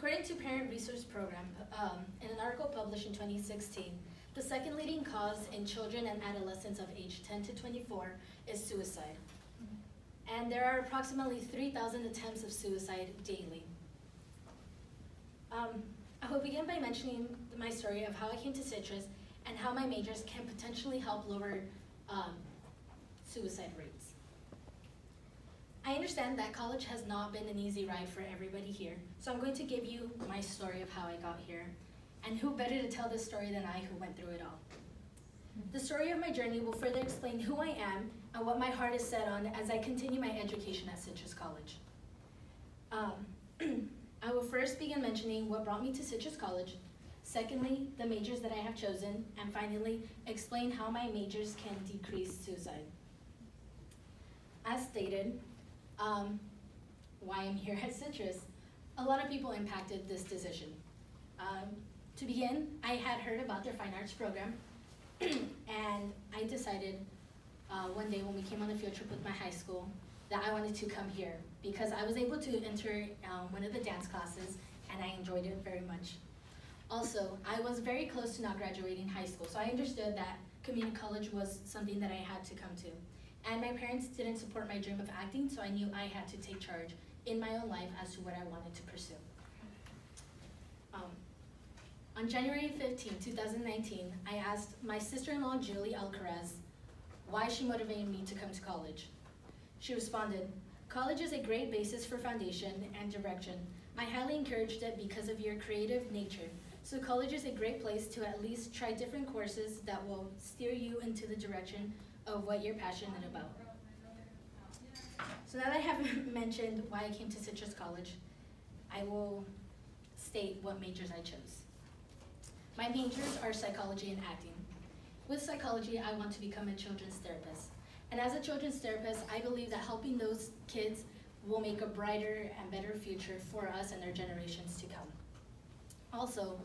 According to Parent Resource Program, in an article published in 2016, the second leading cause in children and adolescents of age 10 to 24 is suicide. And there are approximately 3,000 attempts of suicide daily. I will begin by mentioning my story of how I came to Citrus and how my majors can potentially help lower suicide rates. I understand that college has not been an easy ride for everybody here, so I'm going to give you my story of how I got here, and who better to tell this story than I, who went through it all. The story of my journey will further explain who I am and what my heart is set on as I continue my education at Citrus College. I will first begin mentioning what brought me to Citrus College, secondly, the majors that I have chosen, and finally, explain how my majors can decrease suicide. As stated, why I'm here at Citrus, a lot of people impacted this decision. To begin, I had heard about their fine arts program, and I decided one day when we came on the field trip with my high school that I wanted to come here because I was able to enter one of the dance classes and I enjoyed it very much. Also, I was very close to not graduating high school, so I understood that community college was something that I had to come to. And my parents didn't support my dream of acting, so I knew I had to take charge in my own life as to what I wanted to pursue. On January 15, 2019, I asked my sister-in-law, Julie Alcaraz, why she motivated me to come to college. She responded, "College is a great basis for foundation and direction. I highly encouraged it because of your creative nature. So college is a great place to at least try different courses that will steer you into the direction of what you're passionate about." So now that I have mentioned why I came to Citrus College, I will state what majors I chose. My majors are psychology and acting. With psychology, I want to become a children's therapist. And as a children's therapist, I believe that helping those kids will make a brighter and better future for us and our generations to come. Also,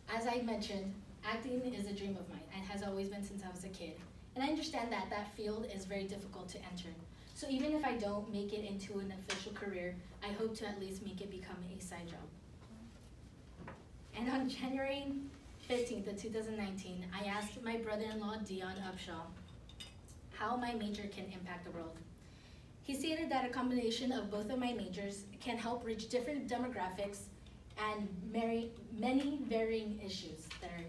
as I mentioned, acting is a dream of mine and has always been since I was a kid. And I understand that that field is very difficult to enter. So even if I don't make it into an official career, I hope to at least make it become a side job. And on January 15th of 2019, I asked my brother-in-law, Dion Upshaw, how my major can impact the world. He stated that a combination of both of my majors can help reach different demographics and many varying issues that are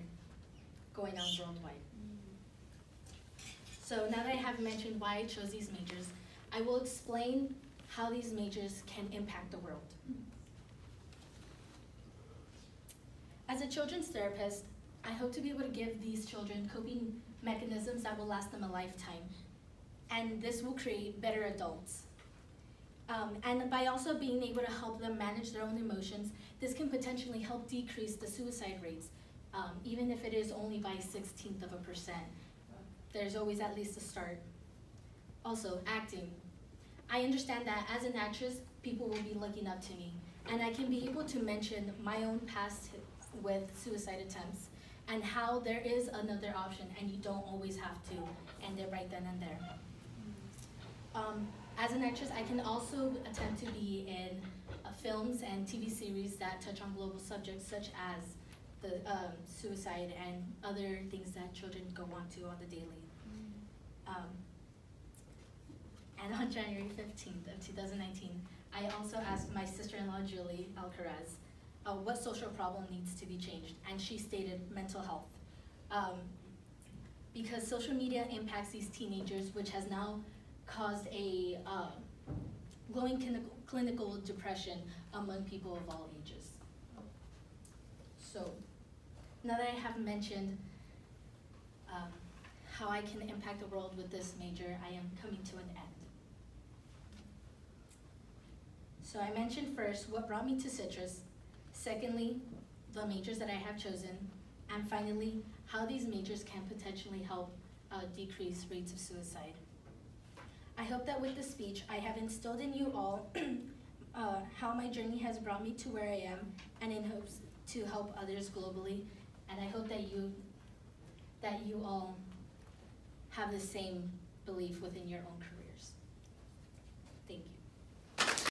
going on worldwide. So now that I have mentioned why I chose these majors, I will explain how these majors can impact the world. As a children's therapist, I hope to be able to give these children coping mechanisms that will last them a lifetime. And this will create better adults. And by also being able to help them manage their own emotions, this can potentially help decrease the suicide rates, even if it is only by 0.1%. There's always at least a start. Also, acting. I understand that as an actress, people will be looking up to me, and I can be able to mention my own past with suicide attempts and how there is another option and you don't always have to end it right then and there. As an actress, I can also attempt to be in films and TV series that touch on global subjects such as the suicide and other things that children go on to on the daily. And on January 15th of 2019, I also asked my sister-in-law, Julie Alcaraz, what social problem needs to be changed, and she stated mental health. Because social media impacts these teenagers, which has now caused a growing clinical depression among people of all ages. So, now that I have mentioned how I can impact the world with this major, I am coming to an end. So I mentioned first what brought me to Citrus, secondly, the majors that I have chosen, and finally, how these majors can potentially help decrease rates of suicide. I hope that with this speech, I have instilled in you all how my journey has brought me to where I am, and in hopes to help others globally. And I hope that you all have the same belief within your own career.